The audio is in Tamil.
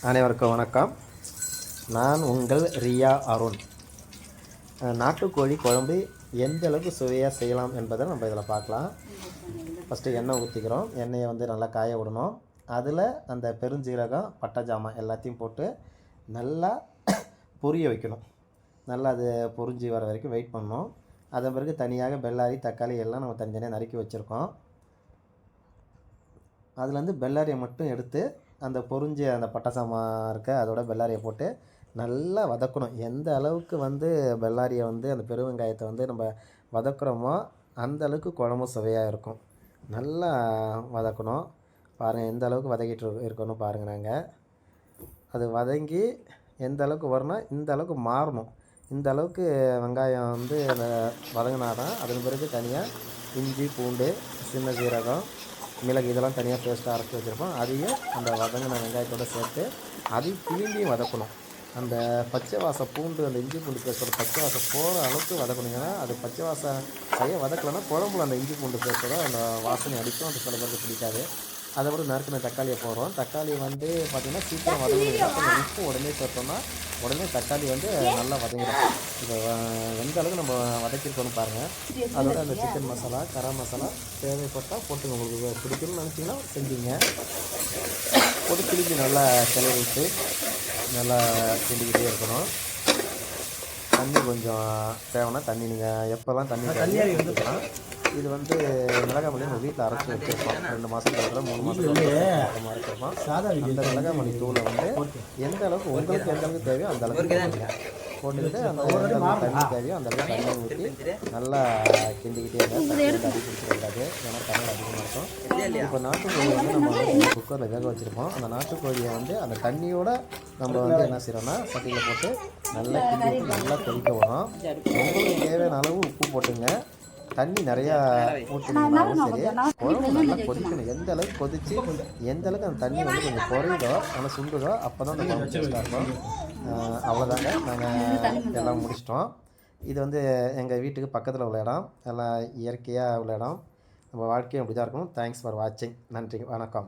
அனைவருக்கும் வணக்கம். நான் உங்கள் ரியா அருண். நாட்டுக்கோழி குழம்பு எந்த அளவுக்கு சுவையாக செய்யலாம் என்பதை நம்ம இதில் பார்க்கலாம். ஃபஸ்ட்டு எண்ணெய் ஊற்றிக்கிறோம். எண்ணெயை நல்லா காய விடணும். அதில் அந்த பெருஞ்சீரகம், பட்டை ஜாமான் எல்லாத்தையும் போட்டு நல்லா பொரிய வைக்கணும். நல்லா அது பொரிஞ்சு வர வரைக்கும் வெயிட் பண்ணணும். அதன் பிறகு தனியாக பெல்லாரி, தக்காளி எல்லாம் நம்ம தனித்தனியாக நறுக்கி வச்சுருக்கோம். அதுலேருந்து பெல்லாரியை மட்டும் எடுத்து அந்த பொரிஞ்ச அந்த பட்டை சாமான் இருக்க அதோட பெல்லாரியை போட்டு நல்லா வதக்கணும். எந்த அளவுக்கு பெல்லாரியை அந்த பெருவெங்காயத்தை நம்ம வதக்குறோமோ அந்த அளவுக்கு குழம்பு சுவையாக இருக்கும். நல்லா வதக்கணும். பாருங்கள் எந்த அளவுக்கு வதக்கிட்டு இருக்கணும் பாருங்கள். நாங்கள் அது வதங்கி எந்த அளவுக்கு வரணும், இந்த அளவுக்கு மாறணும். இந்த அளவுக்கு வெங்காயம் அந்த வதங்கினாதான் அதன் பிறகு தனியாக இஞ்சி, பூண்டு, சின்ன சீரகம், மிளகு இதெல்லாம் தனியாக பேஸ்ட்டாக அரைச்சி வச்சுருப்போம். அதையும் அந்த வதங்கின வெங்காயத்தோடு சேர்த்து அதையும் திரும்பியும் வதக்கணும். அந்த பச்சை வாசம் பூண்டு, அந்த இஞ்சி பூண்டு பேஸ்ட்டோட பச்சை வாசம் போகிற அளவுக்கு வதக்கணும். ஏன்னா அது பச்சை வாசம் சரியாக வதக்கலைன்னா குழம்புல அந்த இஞ்சி பூண்டு பேஸ்ட்டோட அந்த வாசனை அடிக்கும். அது சில பேருக்கு பிடிக்காது. அதை விட நறுக்கின தக்காளியை போடுறோம். தக்காளி பார்த்திங்கன்னா சீக்கிரம் வதங்கிடும். கொஞ்சம் உப்பு உடனே சேர்த்தோம்னா உடனே தக்காளி நல்லா வதங்கிடும். இதை எந்த அளவுக்கு நம்ம வதக்கிருக்கோன்னு பாருங்கள். அதோட அந்த சிக்கன் மசாலா, கரம் மசாலா தேவைப்பட்டால் போட்டுங்க. உங்களுக்கு பிடிக்கணும்னு நினச்சிங்கன்னா செஞ்சீங்க. போட்டு திருப்பி நல்லா கிளறி விட்டு நல்லா கிண்டிக்கிட்டே இருக்கணும். தண்ணி கொஞ்சம் தேவைன்னா தண்ணி நீங்கள் எப்போல்லாம் தண்ணி ஊற்றிக்கலாம். இது மிளகாய் மல்லி நம்ம வீட்டில் அரைச்சி வச்சுருப்போம். 2 மாதத்துக்கு 3 மாதத்துக்கு அரைச்சிருப்போம். அந்த மிளகாய் மல்லி தூளை எந்த அளவுக்கு உங்களுக்கு எந்த அளவுக்கு தேவையோ அந்த அளவுக்கு போட்டுக்கிட்டு அந்த தண்ணி தேவையோ அந்த அளவுக்கு தண்ணி ஊற்றி நல்லா கிண்டிக்கிட்டே இருந்தால் அடி பிடிச்சிருக்காது. ஏன்னா தண்ணி அதிகமாக இருக்கும். இப்போ நாட்டுக்கோழி நம்ம குக்கரில் வேக வச்சுருப்போம். அந்த நாட்டுக்கோழியை அந்த தண்ணியோட நம்ம என்ன செய்கிறோன்னா சட்டியில் போட்டு நல்லா கிண்டி விட்டு நல்லா கொதிக்க வரும். உங்களுக்கு தேவையான அளவு உப்பு போட்டுங்க. தண்ணி நிறையா ஊற்றினாலும் சரி, குழம்பு நல்லா கொதிக்கணும். எந்த அளவுக்கு கொதித்து எந்த அளவுக்கு அந்த தண்ணி கொஞ்சம் குறையுதோ நல்லா சுண்டுதோ அப்போ தான் அந்த குழம்பு டேஸ்ட்டாக இருக்கும். அவ்வளோதாங்க, நாங்கள் எல்லாம் முடிச்சிட்டோம். இது எங்கள் வீட்டுக்கு பக்கத்தில் உள்ள இடம், எல்லாம் இயற்கையாக உள்ள இடம். நம்ம வாழ்க்கையும் அப்படி தான் இருக்கணும். தேங்க்ஸ் ஃபார் வாட்சிங். நன்றி, வணக்கம்.